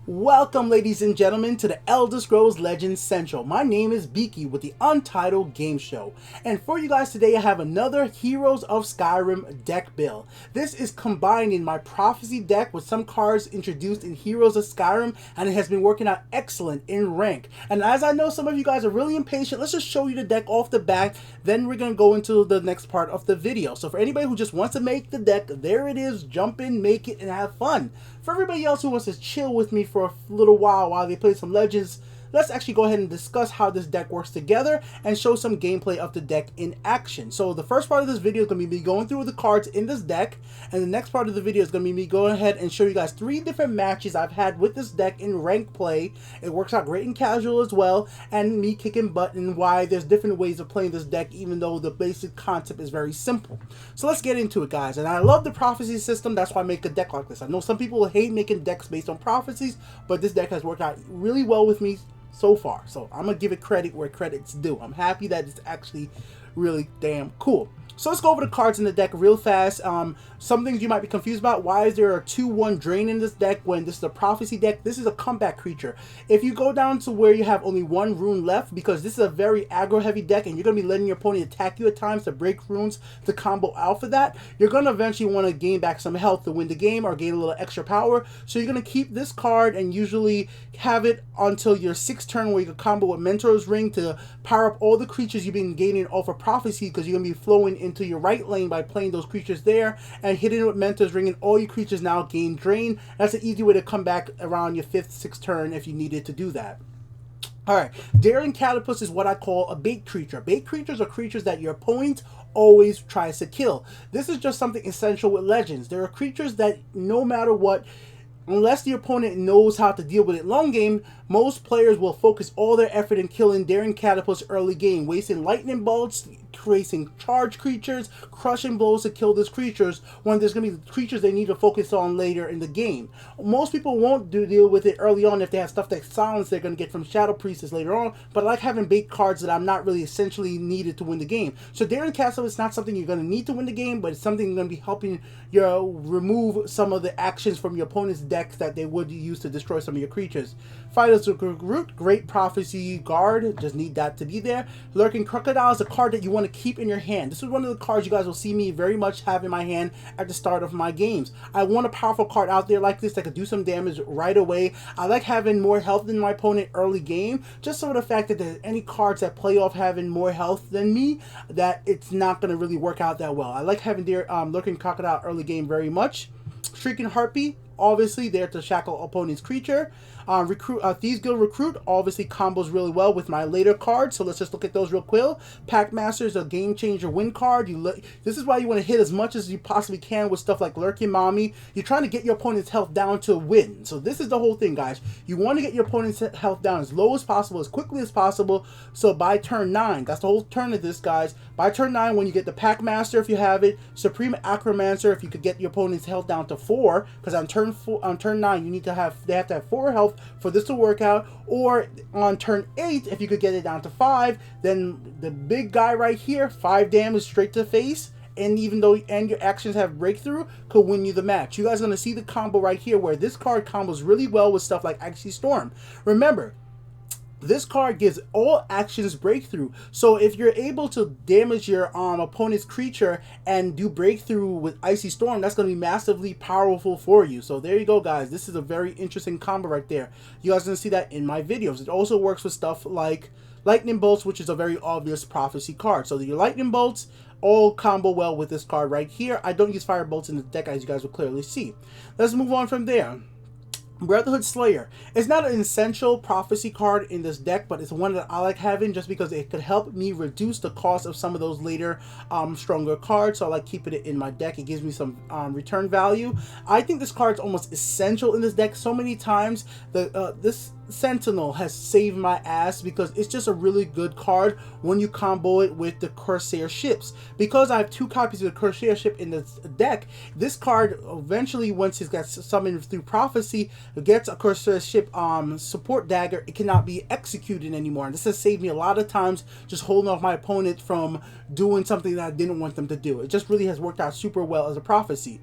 Welcome, ladies and gentlemen, to the Elder Scrolls Legends Central. My name is Beaky with the Untitled Game Show. And for you guys today, I have another Heroes of Skyrim deck build. This is combining my Prophecy deck with some cards introduced in Heroes of Skyrim, and it has been working out excellent in rank. And as I know some of you guys are really impatient, let's just show you the deck off the bat, then we're going to go into the next part of the video. So for anybody who just wants to make the deck, there it is. Jump in, make it, and have fun. For everybody else who wants to chill with me for a little while they play some Legends, let's actually go ahead and discuss how this deck works together and show some gameplay of the deck in action. So the first part of this video is going to be me going through the cards in this deck, and the next part of the video is going to be me going ahead and show you guys 3 different matches I've had with this deck in rank play. It works out great in casual as well, and me kicking butt and why there's different ways of playing this deck even though the basic concept is very simple. So let's get into it, guys. And I love the Prophecy system, that's why I make a deck like this. I know some people hate making decks based on prophecies, but this deck has worked out really well with me so far, so I'm gonna give it credit where credit's due. I'm happy that it's actually really damn cool. So let's go over the cards in the deck real fast. Some things you might be confused about. Why is there a 2/1 drain in this deck when this is a Prophecy deck? This is a comeback creature. If you go down to where you have only 1 rune left, because this is a very aggro heavy deck and you're going to be letting your opponent attack you at times to break runes to combo out for that, you're going to eventually want to gain back some health to win the game or gain a little extra power. So you're going to keep this card and usually have it until your 6th turn where you can combo with Mentor's Ring to power up all the creatures you've been gaining off of Prophecy, because you're going to be flowing into your right lane by playing those creatures there and hitting it with Mentor's Ring, and all your creatures now gain Drain. That's an easy way to come back around your 5th, 6th turn if you needed to do that. Alright, Daring Catapult is what I call a bait creature. Bait creatures are creatures that your opponent always tries to kill. This is just something essential with Legends. There are creatures that no matter what, unless the opponent knows how to deal with it long game, most players will focus all their effort in killing Daring Catapults early game, wasting lightning bolts, creating charge creatures, crushing blows to kill these creatures when there's going to be creatures they need to focus on later in the game. Most people won't deal with it early on if they have stuff like silence they're going to get from Shadow Priestess later on, but I like having bait cards that I'm not really essentially needed to win the game. So Daring Catapult is not something you're going to need to win the game, but it's something going to be helping you remove some of the actions from your opponent's decks that they would use to destroy some of your creatures. Fighters Root, great Prophecy guard, just need that to be there. Lurking Crocodile is a card that you want to keep in your hand. This is one of the cards you guys will see me very much have in my hand at the start of my games. I want a powerful card out there like this that could do some damage right away. I like having more health than my opponent early game, just so the fact that there's any cards that play off having more health than me, that it's not going to really work out that well. I like having Lurking Crocodile early game very much. Shrieking Harpy, obviously there to shackle opponent's creature. Thieves Guild Recruit obviously combos really well with my later cards, so let's just look at those real quick. Pack Master is a game changer win card. This is why you want to hit as much as you possibly can with stuff like Lurking Mommy. You're trying to get your opponent's health down to win. So this is the whole thing, guys. You want to get your opponent's health down as low as possible, as quickly as possible. So by turn 9, that's the whole turn of this, guys. By turn 9, when you get the Pack Master, if you have it, Supreme Acromancer, if you could get your opponent's health down to 4, because on turn 9 they have to have 4 health for this to work out, or on turn 8 if you could get it down to 5, then the big guy right here, 5 damage straight to the face, and even though your actions have breakthrough, could win you the match. You guys are going to see the combo right here where this card combos really well with stuff like Icy Storm. Remember, this card gives all actions breakthrough, so if you're able to damage your opponent's creature and do breakthrough with Icy Storm, that's going to be massively powerful for you. So there you go, guys. This is a very interesting combo right there. You guys are going to see that in my videos. It also works with stuff like Lightning Bolts, which is a very obvious Prophecy card. So your Lightning Bolts all combo well with this card right here. I don't use Fire Bolts in the deck, as you guys will clearly see. Let's move on from there. Brotherhood Slayer. It's not an essential Prophecy card in this deck, but it's one that I like having just because it could help me reduce the cost of some of those later stronger cards. So I like keeping it in my deck. It gives me some return value. I think this card's almost essential in this deck so many times. This Sentinel has saved my ass because it's just a really good card when you combo it with the Corsair ships. Because I have 2 copies of the Corsair ship in this deck, this card eventually, once it gets summoned through Prophecy, gets a Corsair ship support dagger, it cannot be executed anymore. And this has saved me a lot of times just holding off my opponent from doing something that I didn't want them to do. It just really has worked out super well as a Prophecy.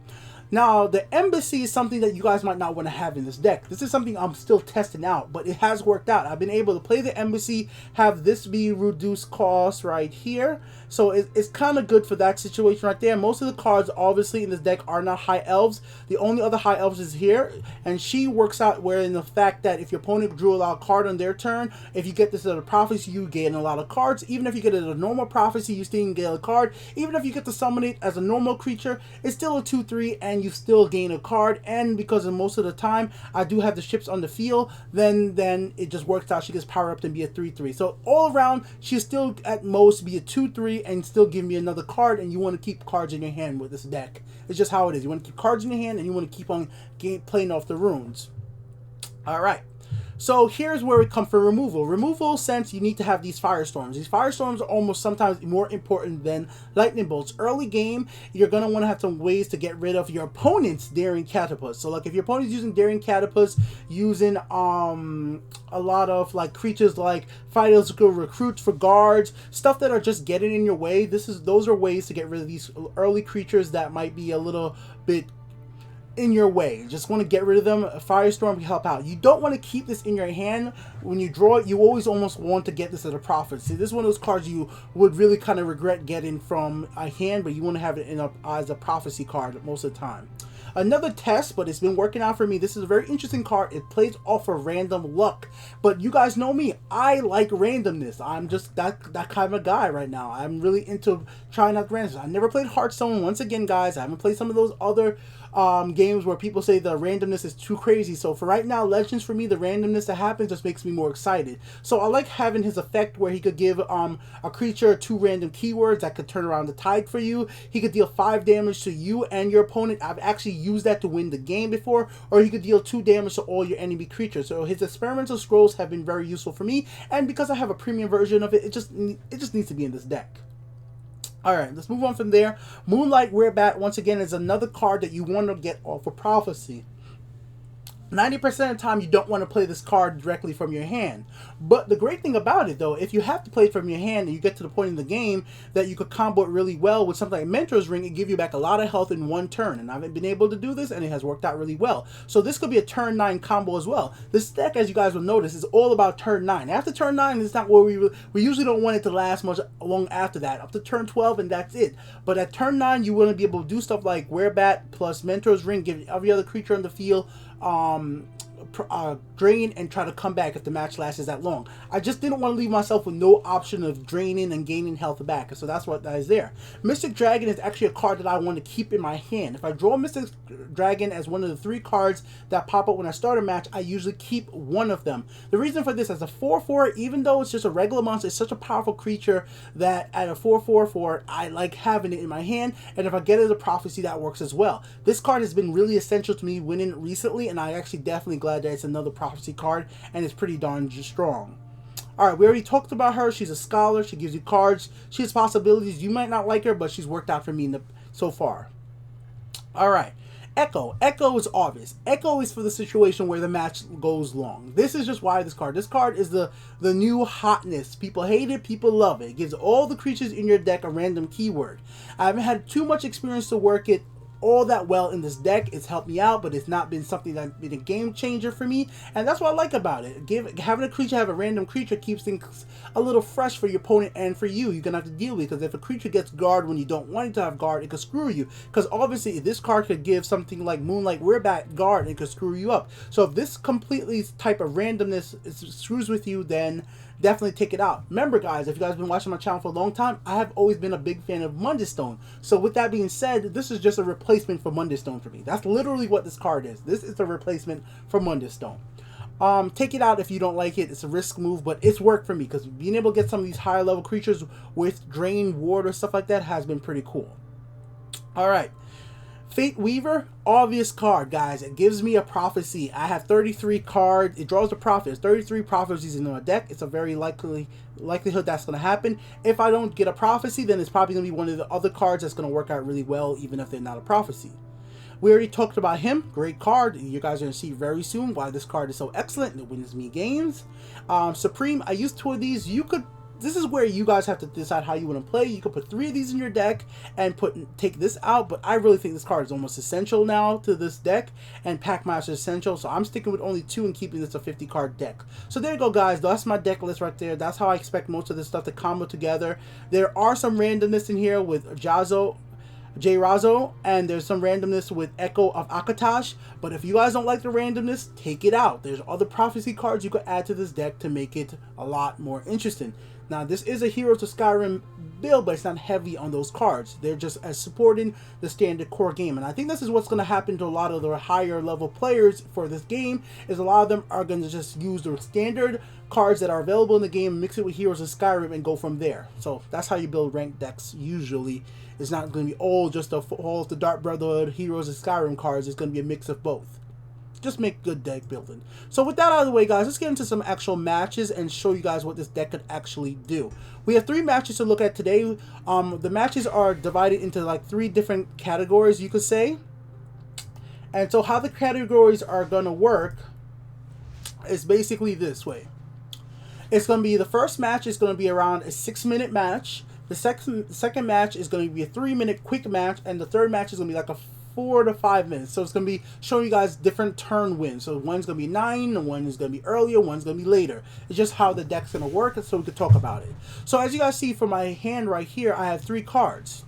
Now, the embassy is something that you guys might not want to have in this deck. This is something I'm still testing out, but it has worked out. I've been able to play the embassy, have this be reduced cost right here. So it's kind of good for that situation right there. Most of the cards, obviously, in this deck are not high elves. The only other high elves is here, and she works out where in the fact that if your opponent drew a lot of card on their turn, if you get this at a prophecy, you gain a lot of cards. Even if you get it at a normal prophecy, you still get a card. Even if you get to summon it as a normal creature, it's still a 2/3, and you still gain a card. And because of most of the time I do have the ships on the field, then it just works out. She gets power up to be a 3/3. So all around, she'll still at most be a 2/3 and still give me another card. And you want to keep cards in your hand with this deck. It's just how it is. You want to keep cards in your hand, and you want to keep on playing off the runes. All right. So here's where we come for removal. Removal, since you need to have these firestorms. These firestorms are almost sometimes more important than lightning bolts. Early game, you're going to want to have some ways to get rid of your opponent's daring catapults. So like if your opponent's using daring catapults, using a lot of like creatures like fighters, recruits for guards, stuff that are just getting in your way. Those are ways to get rid of these early creatures that might be a little bit in your way. Just want to get rid of them. A firestorm can help out. You don't want to keep this in your hand. When you draw it, you always almost want to get this as a prophecy. This is one of those cards you would really kind of regret getting from a hand, but you want to have it as a prophecy card most of the time. Another test, but it's been working out for me. This is a very interesting card. It plays off of random luck. But you guys know me. I like randomness. I'm just that kind of guy right now. I'm really into trying out randomness. I never played Hearthstone. Once again, guys, I haven't played some of those other games where people say the randomness is too crazy. So for right now, Legends, for me, the randomness that happens just makes me more excited. So I like having his effect where he could give a creature 2 random keywords that could turn around the tide for you. He could deal 5 damage to you and your opponent. I've actually used that to win the game before. Or he could deal 2 damage to all your enemy creatures. So his experimental scrolls have been very useful for me, and because I have a premium version of it, it just needs to be in this deck. Alright, let's move on from there. Moonlight Werebat, once again, is another card that you want to get off of Prophecy. 90% of the time, you don't want to play this card directly from your hand. But the great thing about it, though, if you have to play it from your hand and you get to the point in the game that you could combo it really well with something like Mentor's Ring, it gives you back a lot of health in one turn. And I've been able to do this, and it has worked out really well. So this could be a turn 9 combo as well. This deck, as you guys will notice, is all about turn 9. After turn 9, it's not where we usually don't want it to last much long after that. Up to turn 12, and that's it. But at turn 9, you want to be able to do stuff like Werebat plus Mentor's Ring, give every other creature on the field drain and try to come back if the match lasts that long. I just didn't want to leave myself with no option of draining and gaining health back, so that's what that is there. Mystic Dragon is actually a card that I want to keep in my hand. If I draw Mystic Dragon as one of the 3 cards that pop up when I start a match, I usually keep one of them. The reason for this, as a 4/4, even though it's just a regular monster, it's such a powerful creature that at a 4/4, I like having it in my hand, and if I get it as a prophecy, that works as well. This card has been really essential to me winning recently, and I actually definitely glad that it's another prophecy card, and it's pretty darn strong. Alright, we already talked about her. She's a scholar. She gives you cards. She has possibilities. You might not like her, but she's worked out for me so far. Alright. Echo. Echo is obvious. Echo is for the situation where the match goes long. This is just why this card is the new hotness. People hate it, people love it. It gives all the creatures in your deck a random keyword. I haven't had too much experience to work it all that well in this deck. It's helped me out, but it's not been something that's been a game changer for me, and that's what I like about it. Having a creature have a random creature keeps things a little fresh for your opponent and for you. You're gonna have to deal with it, because if a creature gets guard when you don't want it to have guard, it could screw you. Because obviously this card could give something like Moonlight Werebat guard, and it could screw you up. So if this completely type of randomness screws with you, then definitely take it out. Remember, guys, if you guys have been watching my channel for a long time, I have always been a big fan of Monday Stone. So with that being said, this is just a replacement for Monday Stone for me. That's literally what this card is. This is a replacement for Monday Stone. Take it out if you don't like it. It's a risk move, but it's worked for me, because being able to get some of these higher level creatures with Drain, Ward, or stuff like that has been pretty cool. Alright. Fate Weaver, obvious card, guys. It gives me a prophecy. I have 33 cards. It draws the prophet. 33 prophecies in my deck. It's a very likelihood that's going to happen. If I don't get a prophecy, then it's probably going to be one of the other cards that's going to work out really well, even if they're not a prophecy. We already talked about him. Great card. You guys are going to see very soon why this card is so excellent and it wins me games. Supreme, I used 2 of these. You could this is where you guys have to decide how you want to play. You can put 3 of these in your deck and take this out, but I really think this card is almost essential now to this deck, and Packmaster is essential, so I'm sticking with only 2 and keeping this a 50 card deck. So there you go, guys. That's my deck list right there. That's how I expect most of this stuff to combo together. There are some randomness in here with J-Razo, and there's some randomness with Echo of Akatosh, but if you guys don't like the randomness, take it out. There's other prophecy cards you could add to this deck to make it a lot more interesting. Now, this is a Heroes of Skyrim build, but it's not heavy on those cards. They're just as supporting the standard core game, and I think this is what's going to happen to a lot of the higher level players for this game, is a lot of them are going to just use the standard cards that are available in the game, mix it with Heroes of Skyrim, and go from there. So that's how you build ranked decks usually. It's not going to be all just all of the Dark Brotherhood, Heroes of Skyrim cards. It's going to be a mix of both. Just make good deck building. So with that out of the way, guys, let's get into some actual matches and show you guys what this deck could actually do. We have 3 matches to look at today. The matches are divided into like 3 different categories, you could say. And so how the categories are going to work is basically this way. It's going to be, the first match is going to be around a 6-minute match. The second match is going to be a 3-minute quick match, and the third match is going to be like a 4 to 5 minutes. So it's going to be showing you guys different turn wins. So one's going to be 9, one is going to be earlier, one's going to be later. It's just how the deck's going to work, so we could talk about it. So as you guys see from my hand right here, I have 3 cards.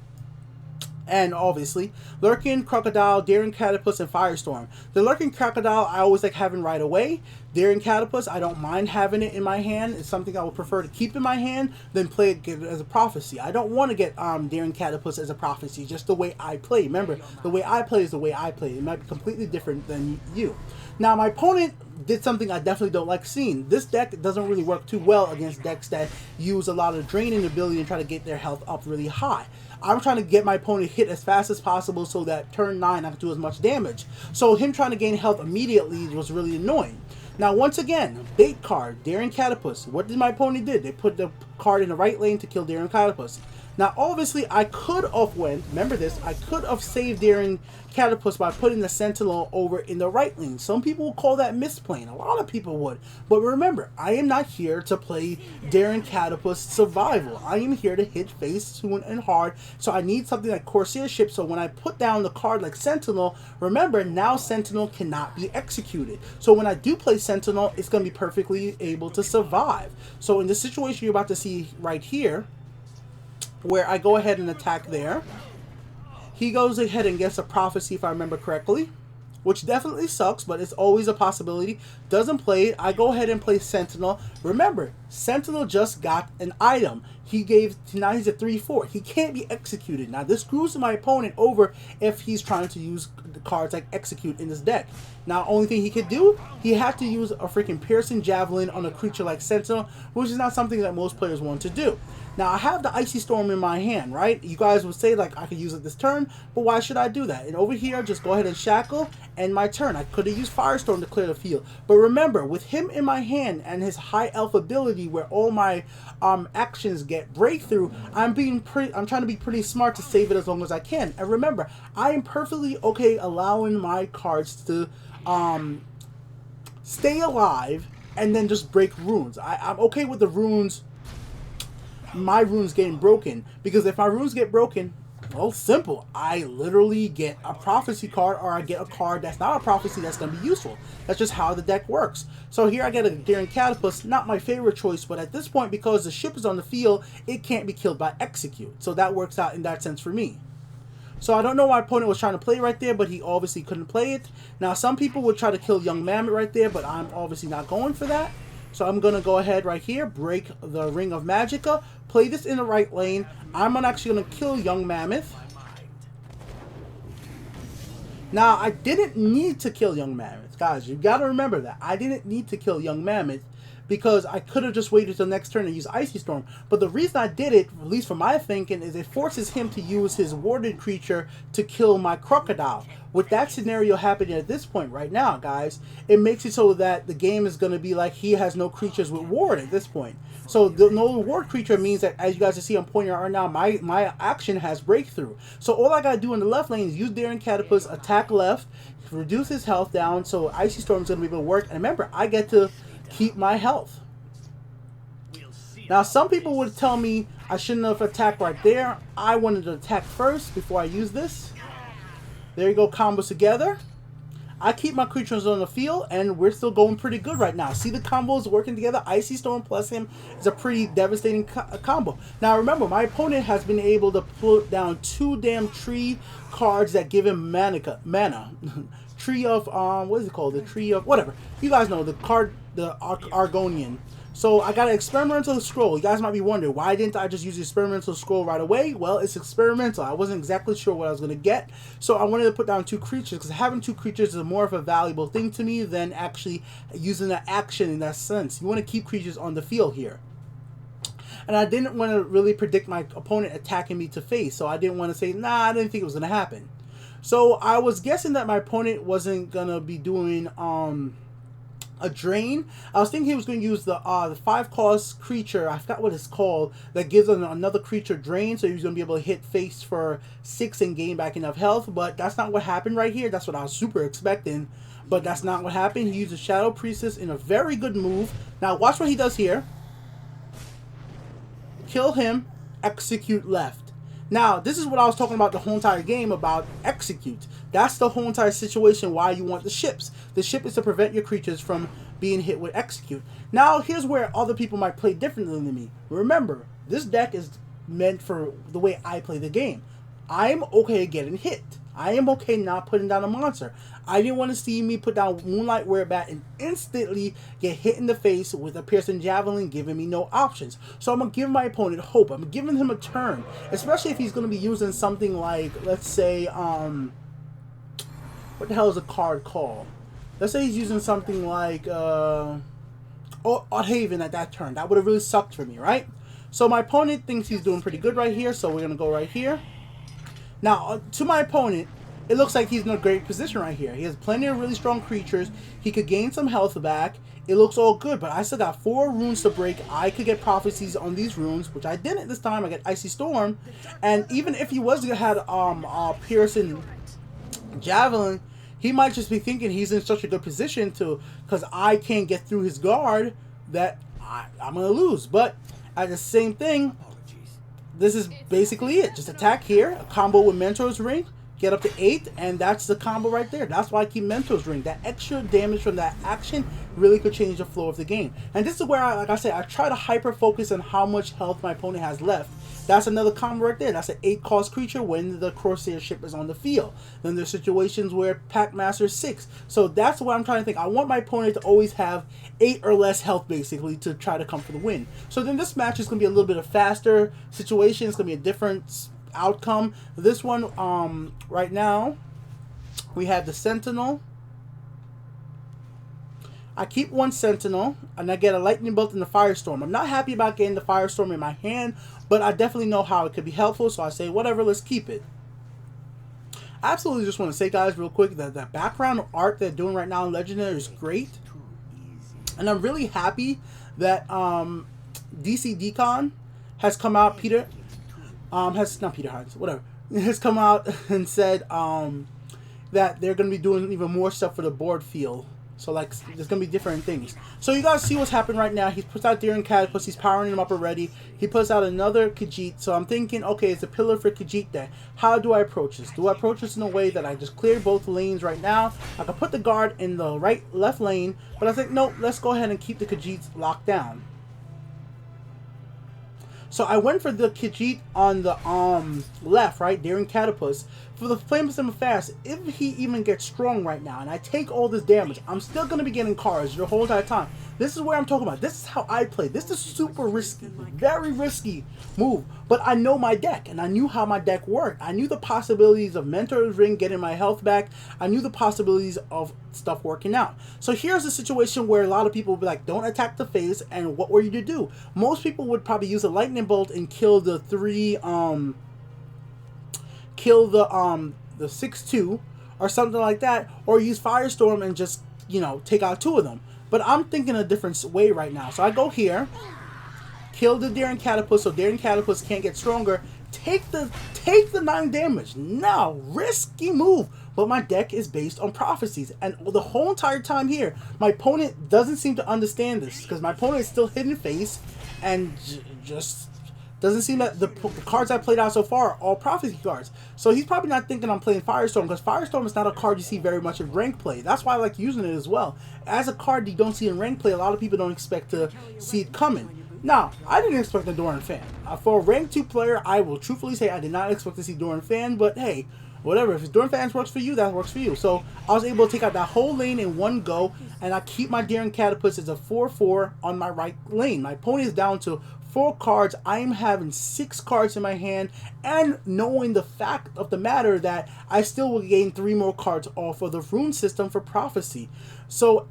And obviously, Lurking, Crocodile, Daring Catapult, and Firestorm. The Lurking Crocodile I always like having right away. Daring Catapult, I don't mind having it in my hand. It's something I would prefer to keep in my hand than play it as a prophecy. I don't want to get Daring Catapult as a prophecy, just the way I play. Remember, the way I play is the way I play. It might be completely different than you. Now, my opponent did something I definitely don't like seeing. This deck doesn't really work too well against decks that use a lot of draining ability and try to get their health up really high. I'm trying to get my opponent hit as fast as possible so that turn 9 I can do as much damage. So him trying to gain health immediately was really annoying. Now, once again, bait card, Daring Catapult. What did my opponent do? They put the card in the right lane to kill Daring Catapult. Now, obviously, I could have remember this, I could have saved Daring Catapult by putting the Sentinel over in the right lane. Some people will call that misplaying. A lot of people would. But remember, I am not here to play Daring Catapult survival. I am here to hit face soon and hard. So I need something like Corsair Ship. So when I put down the card like Sentinel, remember, now Sentinel cannot be executed. So when I do play Sentinel, it's going to be perfectly able to survive. So in the situation you're about to see right here, where I go ahead and attack there, he goes ahead and gets a prophecy, if I remember correctly, which definitely sucks, but it's always a possibility. Doesn't play it. I go ahead and play Sentinel. Remember, Sentinel just got an item. Now he's a 3/4. He can't be executed. Now this screws my opponent over if he's trying to use the cards like execute in this deck. Now, only thing he could do, he had to use a freaking piercing javelin on a creature like Sentinel, which is not something that most players want to do. Now, I have the Icy Storm in my hand, right? You guys would say, like, I could use it this turn, but why should I do that? And over here, just go ahead and Shackle, and my turn. I could have used Firestorm to clear the field. But remember, with him in my hand and his high elf ability where all my actions get breakthrough, I'm trying to be pretty smart to save it as long as I can. And remember, I am perfectly okay allowing my cards to stay alive and then just break runes. I'm okay with the runes, my runes getting broken, because if my runes get broken, well, simple, I literally get a prophecy card, or I get a card that's not a prophecy that's going to be useful. That's just how the deck works. So here I get a Daring Catapult, not my favorite choice, but at this point, because the ship is on the field, it can't be killed by execute. So that works out in that sense for me. So I don't know why my opponent was trying to play right there, but he obviously couldn't play it. Now, some people would try to kill Young Mammoth right there, but I'm obviously not going for that. So I'm going to go ahead right here, break the Ring of Magicka, play this in the right lane. I'm actually going to kill Young Mammoth. Now, I didn't need to kill Young Mammoth. Guys, you got to remember that. I didn't need to kill Young Mammoth, because I could have just waited till next turn and used Icy Storm. But the reason I did it, at least for my thinking, is it forces him to use his warded creature to kill my Crocodile. With that scenario happening at this point right now, guys, it makes it so that the game is going to be like he has no creatures with ward at this point. So the no ward creature means that, as you guys can see, I'm pointing out right now, my action has breakthrough. So all I got to do in the left lane is use Daring Catapult, attack left, reduce his health down, so Icy Storm is going to be able to work. And remember, I get to keep my health. Now, some people would tell me I shouldn't have attacked right there. I wanted to attack first before I use this. There you go, combos together. I keep my creatures on the field, and we're still going pretty good right now. See the combos working together? Icy Storm plus him is a pretty devastating combo. Now, remember, my opponent has been able to put down 2 damn tree cards that give him mana. Tree of, what is it called? The tree of, whatever. You guys know, the card, the Argonian. So I got an experimental scroll. You guys might be wondering, why didn't I just use the experimental scroll right away? Well, it's experimental. I wasn't exactly sure what I was going to get. So I wanted to put down 2 creatures, because having 2 creatures is more of a valuable thing to me than actually using an action in that sense. You want to keep creatures on the field here. And I didn't want to really predict my opponent attacking me to face. So I didn't want to say, nah, I didn't think it was going to happen. So I was guessing that my opponent wasn't going to be doing a drain. I was thinking he was going to use the 5-cost creature, I forgot what it's called, that gives another creature drain, so he was going to be able to hit face for 6 and gain back enough health, but that's not what happened right here. That's what I was super expecting, but that's not what happened. He used a Shadow Priestess in a very good move. Now watch what he does here. Kill him, execute left. Now, this is what I was talking about the whole entire game, about execute. That's the whole entire situation why you want the ships. The ship is to prevent your creatures from being hit with execute. Now, here's where other people might play differently than me. Remember, this deck is meant for the way I play the game. I'm okay getting hit. I am okay not putting down a monster. I didn't want to see me put down Moonlight Werebat and instantly get hit in the face with a Piercing Javelin, giving me no options. So I'm going to give my opponent hope. I'm giving him a turn, especially if he's going to be using something like, let's say, what the hell is a card called? Let's say he's using something like Haven at that turn. That would have really sucked for me, right? So my opponent thinks he's doing pretty good right here, so we're going to go right here. Now, to my opponent, it looks like he's in a great position right here. He has plenty of really strong creatures. He could gain some health back. It looks all good, but I still got 4 runes to break. I could get prophecies on these runes, which I didn't this time. I got Icy Storm. And even if he was to have Piercing Javelin, he might just be thinking he's in such a good position to, because I can't get through his guard, that I'm going to lose. But at the same thing, this is basically it. Just attack here, a combo with Mentor's Ring, get up to 8, and that's the combo right there. That's why I keep Mentor's Ring. That extra damage from that action really could change the flow of the game. And this is where, like I said, I try to hyper-focus on how much health my opponent has left. That's another combo right there. That's an 8-cost creature when the Corsair ship is on the field. Then there's situations where Packmaster 6. So that's what I'm trying to think. I want my opponent to always have 8 or less health, basically, to try to come for the win. So then this match is going to be a little bit of faster situation. It's going to be a different outcome. This one, right now, we have the Sentinel. I keep 1 Sentinel, and I get a Lightning Bolt and the Firestorm. I'm not happy about getting the Firestorm in my hand, but I definitely know how it could be helpful, so I say, whatever, let's keep it. I absolutely just want to say, guys, real quick, that the background art they're doing right now in Legendary is great. And I'm really happy that DC Decon has come out, not Peter Hines, whatever, has come out and said that they're going to be doing even more stuff for the board feel. So, like, there's going to be different things. So, you guys see what's happening right now. He puts out Daring Catapult. He's powering him up already. He puts out another Khajiit. So, I'm thinking, okay, it's a pillar for Khajiit there. How do I approach this? Do I approach this in a way that I just clear both lanes right now? I can put the guard in the left lane. But I think, no, let's go ahead and keep the Khajiits locked down. So I went for the Khajiit on the left, right, Daring Catapult. For the Flame of Summer Fast, if he even gets strong right now, and I take all this damage, I'm still going to be getting cards the whole entire time. This is where I'm talking about. This is how I play. This is super risky, very risky move. But I know my deck, and I knew how my deck worked. I knew the possibilities of Mentor's Ring getting my health back. I knew the possibilities of stuff working out. So here's a situation where a lot of people will be like, don't attack the face, and what were you to do? Most people would probably use a Lightning Bolt and kill the 6/2 or something like that, or use Firestorm and just, you know, take out 2 of them. But I'm thinking a different way right now. So I go here, kill the Daring Catapult so Daring Catapults can't get stronger. Take the 9 damage. Now, risky move. but my deck is based on prophecies. And the whole entire time here, my opponent doesn't seem to understand this, because my opponent is still hidden face and just doesn't seem that the cards I played out so far are all prophecy cards. So he's probably not thinking I'm playing Firestorm, because Firestorm is not a card you see very much in rank play. That's why I like using it as well. As a card you don't see in rank play, a lot of people don't expect to see it coming. Now, I didn't expect a Doran Fan. For a rank 2 player, I will truthfully say I did not expect to see Doran Fan, but hey, whatever. If Doran Fans works for you, that works for you. So I was able to take out that whole lane in one go, and I keep my Daring Catapults as a 4/4 on my right lane. My opponent is down to 4 cards. I am having 6 cards in my hand, and knowing the fact of the matter that I still will gain 3 more cards off of the rune system for prophecy. So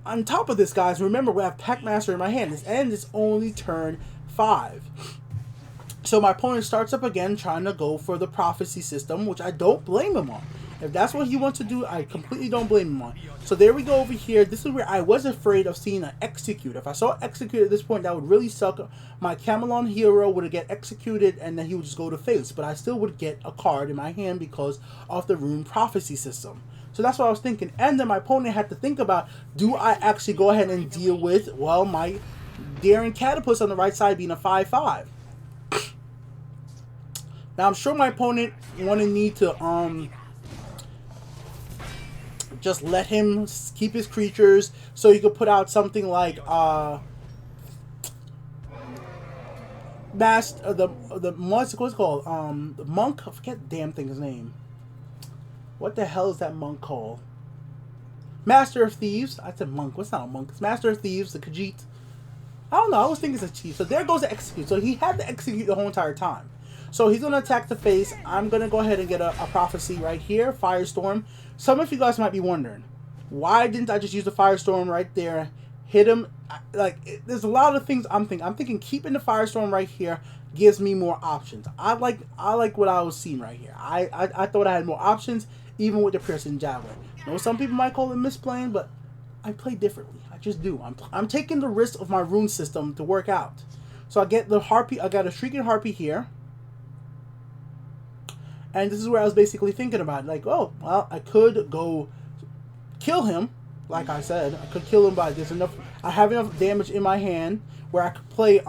on top of this, guys, remember we have Packmaster in my hand, and it's only turn 5. So my opponent starts up again trying to go for the prophecy system, which I don't blame him on. If that's what he wants to do, I completely don't blame him on. So there we go over here. This is where I was afraid of seeing an execute. If I saw execute at this point, that would really suck. My Camelon hero would get executed and then he would just go to face. But I still would get a card in my hand because of the rune prophecy system. So that's what I was thinking. And then my opponent had to think about, do I actually go ahead and deal with, well, my Daring Catapults on the right side being a 5/5. Now I'm sure my opponent wanted me to just let him keep his creatures so he could put out something like the what's it called? The monk, I forget the damn thing's name. What the hell is that monk called? Master of Thieves. I said monk. What's not a monk? It's Master of Thieves, the Khajiit. I don't know. I always think it's a chief. So there goes the execute. So he had to execute the whole entire time. So he's going to attack the face. I'm going to go ahead and get a prophecy right here. Firestorm. Some of you guys might be wondering, why didn't I just use the Firestorm right there? Hit him. There's a lot of things I'm thinking. I'm thinking keeping the Firestorm right here gives me more options. I like what I was seeing right here. I thought I had more options, even with the Piercing Javelin. I know some people might call it misplaying, but I play differently. I just do. I'm taking the risk of my rune system to work out. So I get the Harpy. I got a Shrieking Harpy here. And this is where I was basically thinking about, like, oh, well, I could go kill him. Like I said, I could kill him by there's enough. I have enough damage in my hand where I could play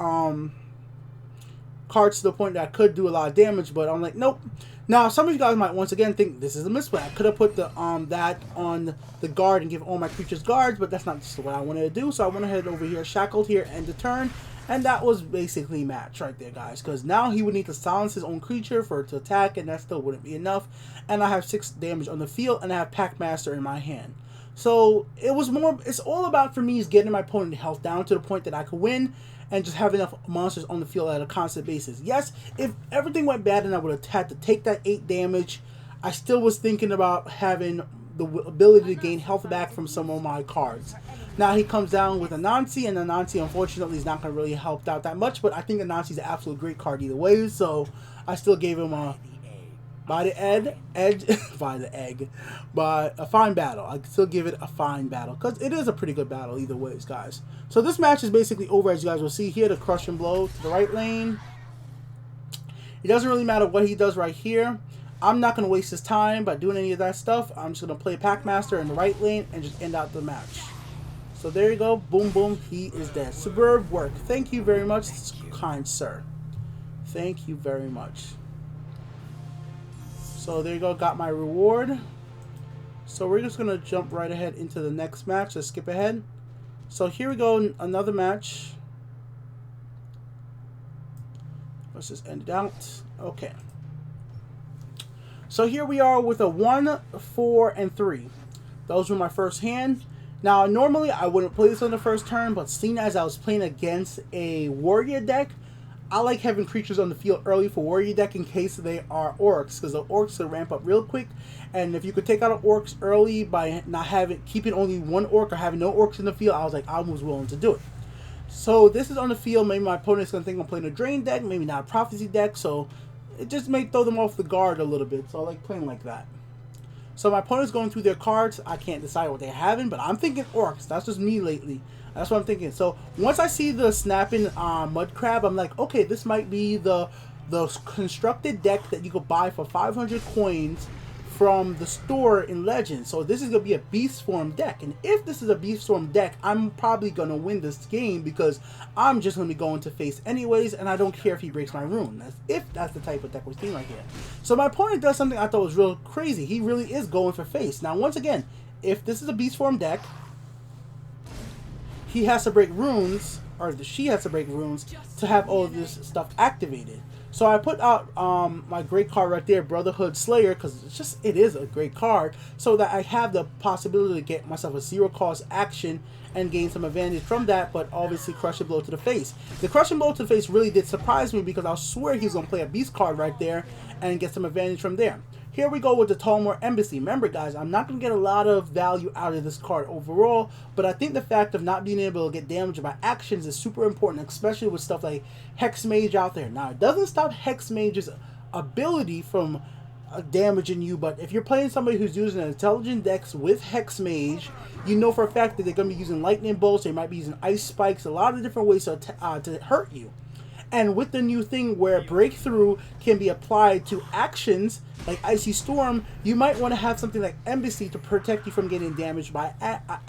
cards to the point that I could do a lot of damage. But I'm like, nope. Now, some of you guys might once again think this is a misplay. I could have put the that on the guard and give all my creatures guards, but that's not just what I wanted to do. So I went ahead over here, shackled here, end the turn. And that was basically match right there, guys. Because now he would need to silence his own creature for it to attack, and that still wouldn't be enough. And I have 6 damage on the field, and I have Packmaster in my hand. So it was more. It's all about for me is getting my opponent health down to the point that I could win, and just have enough monsters on the field at a constant basis. Yes, if everything went bad and I would have had to take that 8 damage, I still was thinking about having the ability to gain health back from some of my cards. Now he comes down with Anansi, and Anansi unfortunately is not going to really help out that much, but I think Anansi is an absolute great card either way, so I still gave him a by a fine battle. I still give it a fine battle, because it is a pretty good battle either ways, guys. So this match is basically over, as you guys will see here. The crushing blow to the right lane. It doesn't really matter what he does right here. I'm not going to waste his time by doing any of that stuff. I'm just going to play Packmaster in the right lane and just end out the match. So there you go. Boom, boom. He is dead. Superb work. Thank you very much, kind sir. Thank you very much. So there you go. Got my reward. So we're just going to jump right ahead into the next match. Let's skip ahead. So here we go. Another match. Let's just end it out. Okay. So here we are with a 1, 4, and 3. Those were my first hand. Now, normally I wouldn't play this on the first turn, but seeing as I was playing against a warrior deck, I like having creatures on the field early for warrior deck in case they are orcs, because the orcs will ramp up real quick. And if you could take out orcs early by not keeping only one orc or having no orcs in the field, I was like, I was willing to do it. So this is on the field. Maybe my opponent's gonna think I'm playing a drain deck, maybe not a prophecy deck. So it just may throw them off the guard a little bit. So I like playing like that. So my opponent's going through their cards. I can't decide what they're having, but I'm thinking orcs. That's just me lately. That's what I'm thinking. So once I see the snapping mud crab, I'm like, okay, this might be the constructed deck that you could buy for 500 coins from the store in Legends. So this is going to be a beast form deck, and if this is a beast form deck, I'm probably going to win this game because I'm just going to be going to face anyways, and I don't care if he breaks my rune. That's the type of deck we're seeing right here. So my opponent does something I thought was real crazy. He really is going for face. Now once again, if this is a beast form deck, he has to break runes, or she has to break runes to have all of this stuff activated. So I put out my great card right there, Brotherhood Slayer, because it is a great card, so that I have the possibility to get myself a 0-cost action and gain some advantage from that, but obviously Crushing Blow to the face. The Crushing Blow to the face really did surprise me because I swear he's going to play a beast card right there and get some advantage from there. Here we go with the Talmor Embassy. Remember guys, I'm not going to get a lot of value out of this card overall, but I think the fact of not being able to get damage by actions is super important, especially with stuff like Hex Mage out there. Now it doesn't stop Hex Mage's ability from damaging you, but if you're playing somebody who's using an intelligent dex with Hex Mage, you know for a fact that they're going to be using lightning bolts, they might be using ice spikes, a lot of different ways to hurt you. And with the new thing where breakthrough can be applied to actions like Icy Storm, you might want to have something like Embassy to protect you from getting damaged by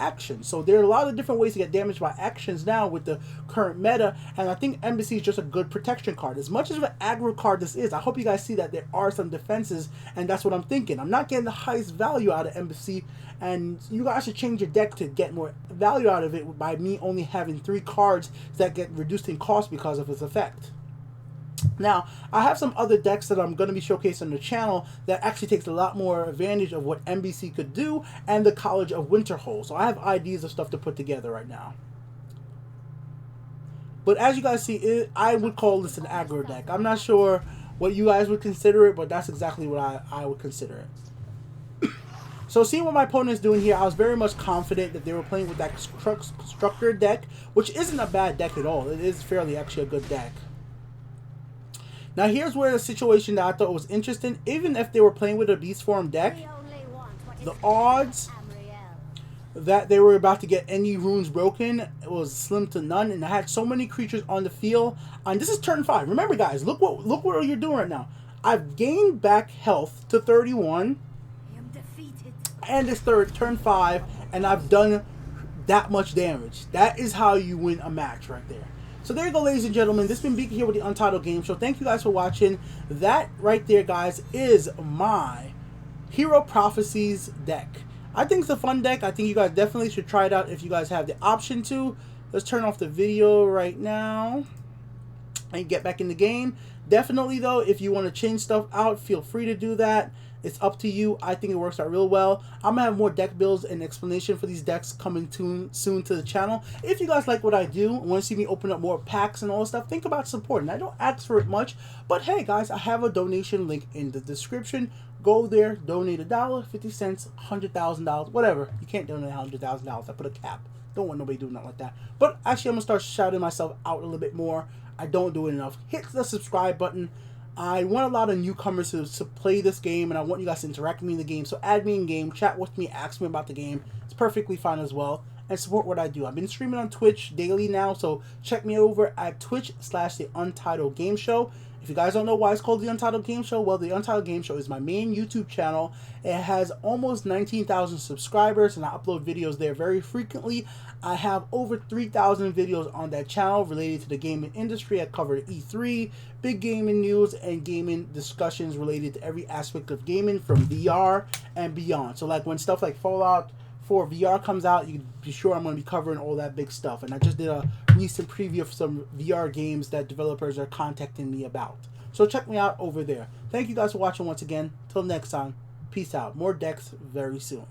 actions. So there are a lot of different ways to get damaged by actions now with the current meta, and I think Embassy is just a good protection card. As much as an aggro card this is, I hope you guys see that there are some defenses, and that's what I'm thinking. I'm not getting the highest value out of Embassy, and you guys should change your deck to get more value out of it by me only having 3 cards that get reduced in cost because of its effect. Now, I have some other decks that I'm going to be showcasing on the channel that actually takes a lot more advantage of what MBC could do and the College of Winterhold. So I have ideas of stuff to put together right now. But as you guys see, I would call this an aggro deck. I'm not sure what you guys would consider it, but that's exactly what I would consider it. So seeing what my opponent is doing here, I was very much confident that they were playing with that Constructor deck, which isn't a bad deck at all. It is fairly actually a good deck. Now here's where the situation that I thought was interesting. Even if they were playing with a beast form deck, the odds that they were about to get any runes broken was slim to none, and I had so many creatures on the field. And this is turn 5. Remember guys, look what you're doing right now. I've gained back health to 31, and it's turn 5, and I've done that much damage. That is how you win a match right there. So there you go, ladies and gentlemen. This has been Beaky here with the Untitled Game Show. Thank you guys for watching. That right there, guys, is my Hero Prophecies deck. I think it's a fun deck. I think you guys definitely should try it out if you guys have the option to. Let's turn off the video right now and get back in the game. Definitely, though, if you want to change stuff out, feel free to do that. It's up to you. I think it works out real well. I'm going to have more deck builds and explanation for these decks coming soon to the channel. If you guys like what I do and want to see me open up more packs and all this stuff, think about supporting. I don't ask for it much, but hey guys, I have a donation link in the description. Go there, donate $1, 50 cents, $100,000, whatever. You can't donate $100,000. I put a cap. Don't want nobody doing nothing like that. But actually, I'm going to start shouting myself out a little bit more. I don't do it enough. Hit the subscribe button. I want a lot of newcomers to play this game, and I want you guys to interact with me in the game. So add me in game, chat with me, ask me about the game. It's perfectly fine as well. And support what I do. I've been streaming on Twitch daily now, so check me over at Twitch/The Untitled Game Show. If you guys don't know why it's called The Untitled Game Show, well, The Untitled Game Show is my main YouTube channel. It has almost 19,000 subscribers, and I upload videos there very frequently. I have over 3,000 videos on that channel related to the gaming industry. I cover E3, big gaming news, and gaming discussions related to every aspect of gaming from VR and beyond. So like when stuff like Fallout 4 VR comes out, you can be sure I'm going to be covering all that big stuff. And I just did a recent preview of some VR games that developers are contacting me about. So check me out over there. Thank you guys for watching once again. Till next time, peace out. More decks very soon.